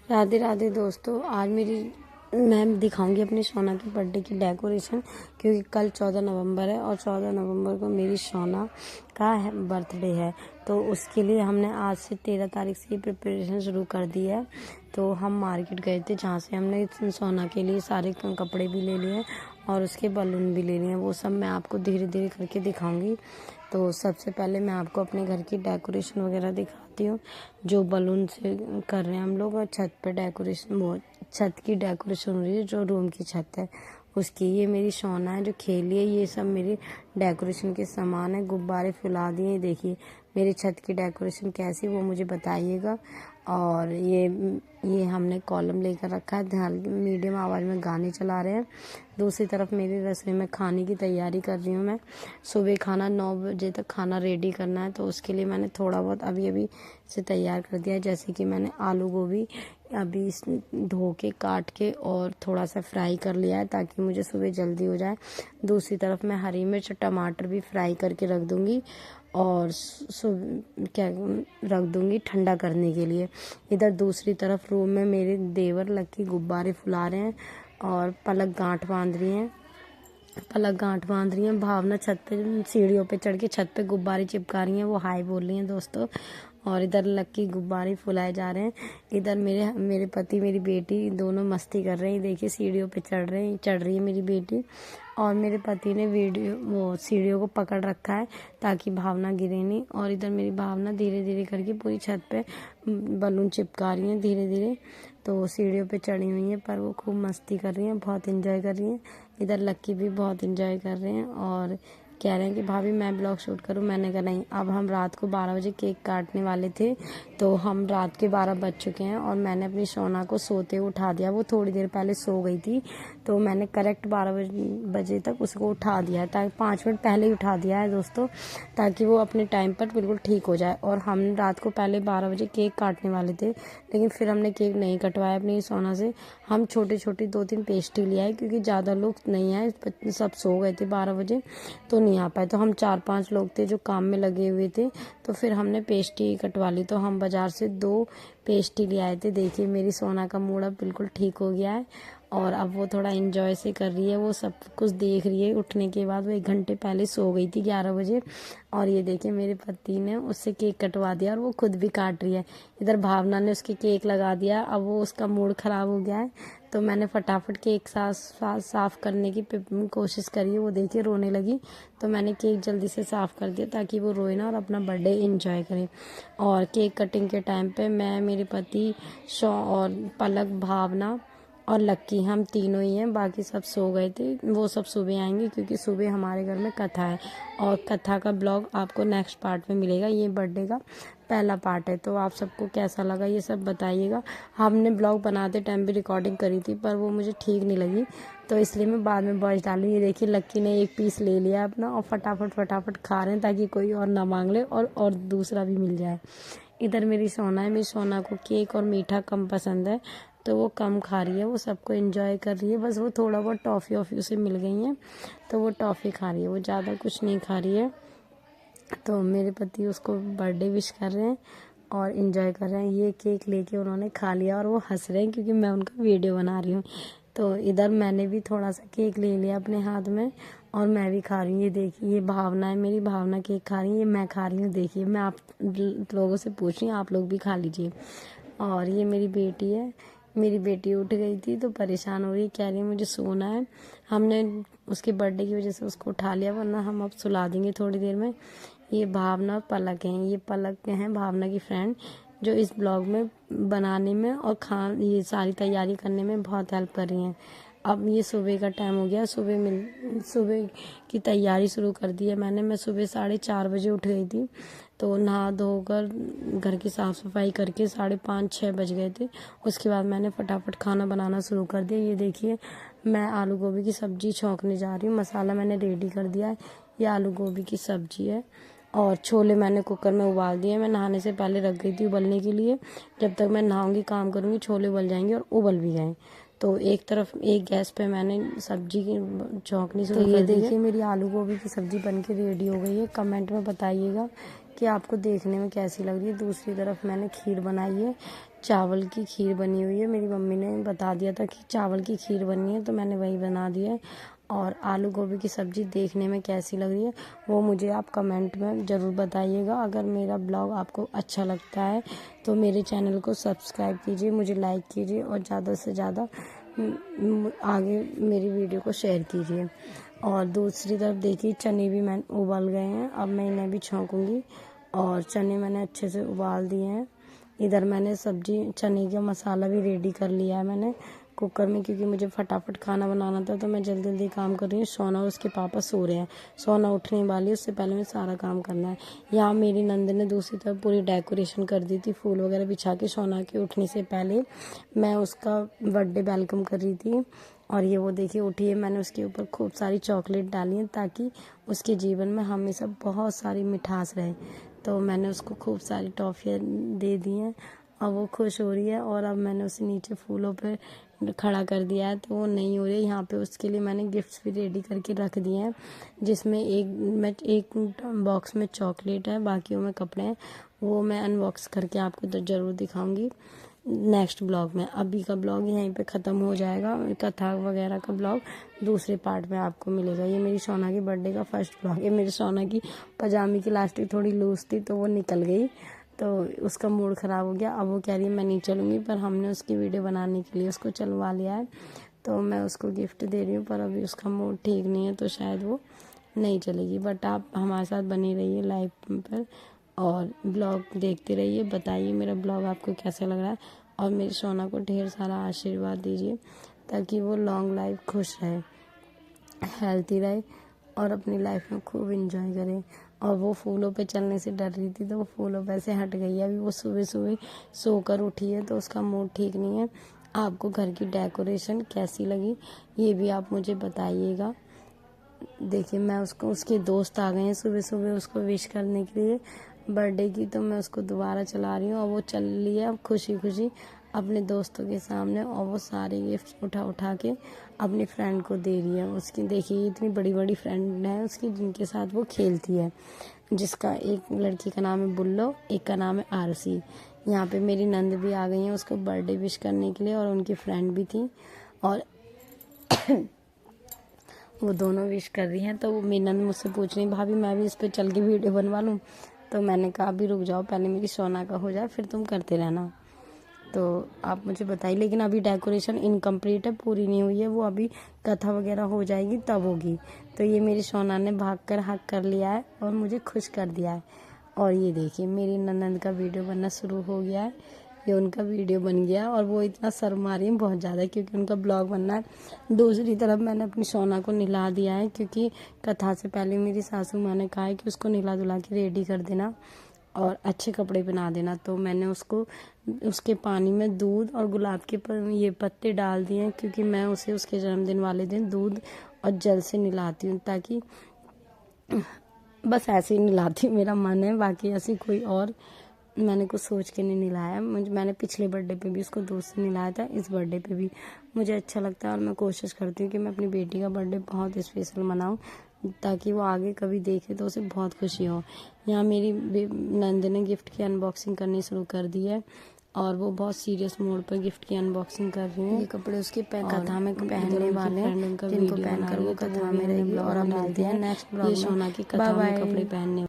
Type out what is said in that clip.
राधे राधे दोस्तों। आज मैं दिखाऊंगी अपनी सोना की बर्थडे की डेकोरेशन, क्योंकि कल 14 नवंबर है और 14 नवंबर को मेरी सोना का बर्थडे है। तो उसके लिए हमने आज से 13 तारीख से ही प्रिपरेशन शुरू कर दी है। तो हम मार्केट गए थे, जहाँ से हमने सोना के लिए सारे कपड़े भी ले लिए और उसके बलून भी ले लिए। वो सब मैं आपको धीरे धीरे करके दिखाऊंगी। तो सबसे पहले मैं आपको अपने घर की डेकोरेशन वगैरह दिखाती हूँ, जो बलून से कर रहे हैं हम लोग। और छत पे डेकोरेशन, वो छत की डेकोरेशन हो रही है, जो रूम की छत है उसकी। ये मेरी सोना है जो खेली है। ये सब मेरी डेकोरेशन के सामान है। गुब्बारे फुला दिए। देखिए मेरी छत की डेकोरेशन कैसी, वो मुझे बताइएगा। और ये हमने कॉलम लेकर रखा है, मीडियम आवाज़ में गाने चला रहे हैं। दूसरी तरफ मेरी रसोई में खाने की तैयारी कर रही हूँ मैं। सुबह खाना 9 बजे तक खाना रेडी करना है, तो उसके लिए मैंने थोड़ा बहुत अभी से तैयार कर दिया है। जैसे कि मैंने आलू गोभी अभी धो के काट के और थोड़ा सा फ्राई कर लिया है, ताकि मुझे सुबह जल्दी हो जाए। दूसरी तरफ मैं हरी मिर्च और टमाटर भी फ्राई करके रख दूँगी और क्या रख दूँगी ठंडा करने के लिए। इधर दूसरी तरफ रूम में मेरे देवर लक्की गुब्बारे फुला रहे हैं और पलक गांठ बांध रही हैं। भावना छत पे सीढ़ियों पे चढ़ के छत पे गुब्बारे चिपका रही हैं, वो हाय बोल रही हैं दोस्तों। और इधर लक्की गुब्बारे फुलाए जा रहे हैं। इधर मेरे पति मेरी बेटी दोनों मस्ती कर रहे हैं। देखिए सीढ़ियों पे चढ़ रही है मेरी बेटी, और मेरे पति ने वो सीढ़ियों को पकड़ रखा है ताकि भावना गिरे नहीं। और इधर मेरी भावना धीरे धीरे करके पूरी छत पे बलून चिपका रही हैं धीरे धीरे। तो सीढ़ियों पे चढ़ी हुई हैं, पर वो खूब मस्ती कर रही हैं, बहुत एंजॉय कर रही हैं। इधर लक्की भी बहुत एंजॉय कर रहे हैं और कह रहे हैं कि भाभी मैं ब्लॉग शूट करूं। मैंने कहा नहीं। अब हम रात को 12 बजे केक काटने वाले थे, तो हम रात के 12 बज चुके हैं और मैंने अपनी सोना को सोते उठा दिया। वो थोड़ी देर पहले सो गई थी, तो मैंने करेक्ट 12 बजे तक उसको उठा दिया है, ताकि 5 मिनट पहले ही उठा दिया है दोस्तों, ताकि वो अपने टाइम पर बिल्कुल ठीक हो जाए। और हम रात को पहले 12 बजे केक काटने वाले थे, लेकिन फिर हमने केक नहीं कटवाया अपनी सोना से। हम छोटी छोटी 2-3 पेस्ट्री ले आए, क्योंकि ज़्यादा लोग नहीं आए, सब सो गए थे 12 बजे, तो नहीं आ पाए। तो हम 4-5 लोग थे जो काम में लगे हुए थे, तो फिर हमने पेस्ट्री कटवा ली। तो हम बाज़ार से 2 पेस्ट्री ले आए थे। देखिए मेरी सोना का मूड अब बिल्कुल ठीक हो गया है और अब वो थोड़ा एंजॉय से कर रही है। वो सब कुछ देख रही है। उठने के बाद वो 1 घंटे पहले सो गई थी 11 बजे। और ये देखिए मेरे पति ने उससे केक कटवा दिया और वो खुद भी काट रही है। इधर भावना ने उसके केक लगा दिया। अब वो उसका मूड ख़राब हो गया है, तो मैंने फटाफट केक साफ़ करने की कोशिश करी। वो देखिए रोने लगी, तो मैंने केक जल्दी से साफ़ कर दिया ताकि वो रोए ना और अपना बर्थडे एंजॉय करे। और केक कटिंग के टाइम पे मैं, मेरे पति, और पलक, भावना और लक्की, हम तीनों ही हैं। बाकी सब सो गए थे। वो सब सुबह आएंगे, क्योंकि सुबह हमारे घर में कथा है और कथा का ब्लॉग आपको नेक्स्ट पार्ट में मिलेगा। ये बर्थडे का पहला पार्ट है। तो आप सबको कैसा लगा ये सब बताइएगा। हमने ब्लॉग बनाते टाइम भी रिकॉर्डिंग करी थी, पर वो मुझे ठीक नहीं लगी, तो इसलिए मैं बाद में वॉइस डाली। ये देखिए लक्की ने 1 पीस ले लिया अपना और फटाफट खा रहे हैं, ताकि कोई और ना मांग ले और दूसरा भी मिल जाए। इधर मेरी सोना है। मेरी सोना को केक और मीठा कम पसंद है, तो वो कम खा रही है। वो सबको एंजॉय कर रही है। बस वो थोड़ा बहुत टॉफ़ी उसे मिल गई हैं, तो वो टॉफ़ी खा रही है। वो ज़्यादा कुछ नहीं खा रही है। तो मेरे पति उसको बर्थडे विश कर रहे हैं और एंजॉय कर रहे हैं। ये केक लेके उन्होंने खा लिया और वो हंस रहे हैं, क्योंकि मैं उनका वीडियो बना रही हूँ। तो इधर मैंने भी थोड़ा सा केक ले लिया अपने हाथ में और मैं भी खा रही हूँ। ये देखिए ये भावना है, मेरी भावना केक खा रही है, ये मैं खा रही हूँ। देखिए मैं आप लोगों से पूछ रही हूँ, आप लोग भी खा लीजिए। और ये मेरी बेटी है। मेरी बेटी उठ गई थी तो परेशान हो रही, कह रही है मुझे सोना है। हमने उसके बर्थडे की वजह से उसको उठा लिया, वरना हम अब सुला देंगे थोड़ी देर में। ये भावना और पलक हैं। ये पलक हैं भावना की फ्रेंड, जो इस ब्लॉग में बनाने में और ये सारी तैयारी करने में बहुत हेल्प कर रही हैं। अब ये सुबह का टाइम हो गया। सुबह की तैयारी शुरू कर दी है मैंने। मैं सुबह 4:30 बजे उठ गई थी, तो नहा धोकर घर की साफ़ सफाई करके 5:30-6 बज गए थे। उसके बाद मैंने फटाफट खाना बनाना शुरू कर दिया। ये देखिए मैं आलू गोभी की सब्ज़ी छौंकने जा रही हूँ। मसाला मैंने रेडी कर दिया है। ये आलू गोभी की सब्ज़ी है और छोले मैंने कुकर में उबाल दिए। मैं नहाने से पहले रख गई थी उबलने के लिए। जब तक मैं नहाऊंगी काम करूँगी, छोले उबल जाएंगे और उबल भी गए। तो एक गैस पे मैंने सब्जी की छौंकनी शुरू कर दी है। तो ये देखिए मेरी आलू गोभी की सब्ज़ी बनके रेडी हो गई है। कमेंट में बताइएगा कि आपको देखने में कैसी लग रही है। दूसरी तरफ मैंने खीर बनाई है, चावल की खीर बनी हुई है। मेरी मम्मी ने बता दिया था कि चावल की खीर बननी है, तो मैंने वही बना दी है। और आलू गोभी की सब्ज़ी देखने में कैसी लग रही है वो मुझे आप कमेंट में ज़रूर बताइएगा। अगर मेरा ब्लॉग आपको अच्छा लगता है तो मेरे चैनल को सब्सक्राइब कीजिए, मुझे लाइक कीजिए और ज़्यादा से ज़्यादा आगे मेरी वीडियो को शेयर कीजिए। और दूसरी तरफ देखिए चने भी मैं उबाल गए हैं, अब मैं इन्हें भी छौंकूँगी। और चने मैंने अच्छे से उबाल दिए हैं। इधर मैंने सब्जी चने का मसाला भी रेडी कर लिया है मैंने कुकर में, क्योंकि मुझे फटाफट खाना बनाना था, तो मैं जल्दी जल्दी काम कर रही हूँ। सोना और उसके पापा सो रहे हैं, सोना उठने वाली है, उससे पहले मैं सारा काम करना है। यहाँ मेरी नंद ने दूसरी तरफ पूरी डेकोरेशन कर दी थी, फूल वगैरह बिछा के सोना के उठने से पहले मैं उसका बर्थडे वेलकम कर रही थी। और ये वो देखिए उठी है, मैंने उसके ऊपर खूब सारी चॉकलेट डाली है ताकि उसके जीवन में हमेशा बहुत सारी मिठास रहे। तो मैंने उसको खूब सारी टॉफ़ियाँ दे दी हैं और वो खुश हो रही है। और अब मैंने उसे नीचे फूलों पे खड़ा कर दिया है, तो वो नहीं हो रही है। यहाँ पे उसके लिए मैंने गिफ्ट्स भी रेडी करके रख दिए हैं, जिसमें एक बॉक्स में चॉकलेट है, बाकियों में कपड़े हैं। वो मैं अनबॉक्स करके आपको तो ज़रूर दिखाऊंगी नेक्स्ट ब्लॉग में। अभी का ब्लॉग यहीं पे ख़त्म हो जाएगा, कथा वगैरह का ब्लॉग दूसरे पार्ट में आपको मिलेगा। ये मेरी सोना की बर्थडे का फर्स्ट ब्लॉग है। मेरी सोना की पजामे की इलास्टिक थोड़ी लूज थी तो वो निकल गई, तो उसका मूड ख़राब हो गया। अब वो कह रही है मैं नहीं चलूँगी, पर हमने उसकी वीडियो बनाने के लिए उसको चलवा लिया है, तो मैं उसको गिफ्ट दे रही हूँ। पर अभी उसका मूड ठीक नहीं है तो शायद वो नहीं चलेगी। बट आप हमारे साथ बने रहिए लाइव पर और ब्लॉग देखते रहिए, बताइए मेरा ब्लॉग आपको कैसा लग रहा है। और मेरी सोना को ढेर सारा आशीर्वाद दीजिए ताकि वो लॉन्ग लाइफ खुश रहे, हेल्थी रहे और अपनी लाइफ में खूब इंजॉय करे। और वो फूलों पे चलने से डर रही थी तो वो फूलों पे से हट गई है। अभी वो सुबह सुबह सोकर उठी है तो उसका मूड ठीक नहीं है। आपको घर की डेकोरेशन कैसी लगी ये भी आप मुझे बताइएगा। देखिए मैं उसको, उसके दोस्त आ गए हैं सुबह सुबह उसको विश करने के लिए बर्थडे की, तो मैं उसको दोबारा चला रही हूँ और वो चल रही है अब खुशी खुशी अपने दोस्तों के सामने। और वो सारे गिफ्ट उठा उठा के अपनी फ्रेंड को दे रही है। उसकी देखिए इतनी बड़ी बड़ी फ्रेंड है उसकी जिनके साथ वो खेलती है, जिसका एक लड़की का नाम है बुल्लो, एक का नाम है आरसी। यहाँ पे मेरी नंद भी आ गई है उसको बर्थडे विश करने के लिए और उनकी फ्रेंड भी थी और वो दोनों विश कर रही हैं। तो मेरी नंद मुझसे पूछ रही भाभी मैं भी इस पर चल के वीडियो बनवा लूँ, तो मैंने कहा अभी रुक जाओ, पहले मेरी सोना का हो जाए फिर तुम करते रहना। तो आप मुझे बताइए, लेकिन अभी डेकोरेशन इनकम्प्लीट है, पूरी नहीं हुई है, वो अभी कथा वगैरह हो जाएगी तब होगी। तो ये मेरी सोना ने भागकर हक कर लिया है और मुझे खुश कर दिया है। और ये देखिए मेरी ननद का वीडियो बनना शुरू हो गया है, ये उनका वीडियो बन गया और वो इतना शर्मा रही है बहुत ज़्यादा क्योंकि उनका ब्लॉग बनना है। दूसरी तरफ मैंने अपनी सोना को नहला दिया है क्योंकि कथा से पहले मेरी सासू माँ ने कहा है कि उसको नहला धुला के रेडी कर देना और अच्छे कपड़े पहना देना। तो मैंने उसको उसके पानी में दूध और गुलाब के ये पत्ते डाल दिए हैं क्योंकि मैं उसे उसके जन्मदिन वाले दिन दूध और जल से नहलाती हूँ, ताकि बस ऐसे ही नहलाती हूँ, मेरा मन है, बाकी ऐसी कोई और मैंने कुछ सोच के नहीं नहलाया। मैंने पिछले बर्थडे पे भी उसको दूध से नहलाया था, इस बर्थडे पे भी मुझे अच्छा लगता है और मैं कोशिश करती हूँ कि मैं अपनी बेटी का बर्थडे बहुत स्पेशल मनाऊँ ताकि वो आगे कभी देखे तो उसे बहुत खुशी हो। यहाँ मेरी नंद ने गिफ्ट की अनबॉक्सिंग करनी शुरू कर दी है और वो बहुत सीरियस मोड पर गिफ्ट की अनबॉक्सिंग कर रही है। ये कपड़े उसके कथा में पहनने वाले हैं जिनको पहनकर वो कथा में रहेगी। और अब मिलते हैं नेक्स्ट ब्लॉग में सोना की कथा में कपड़े पहनने।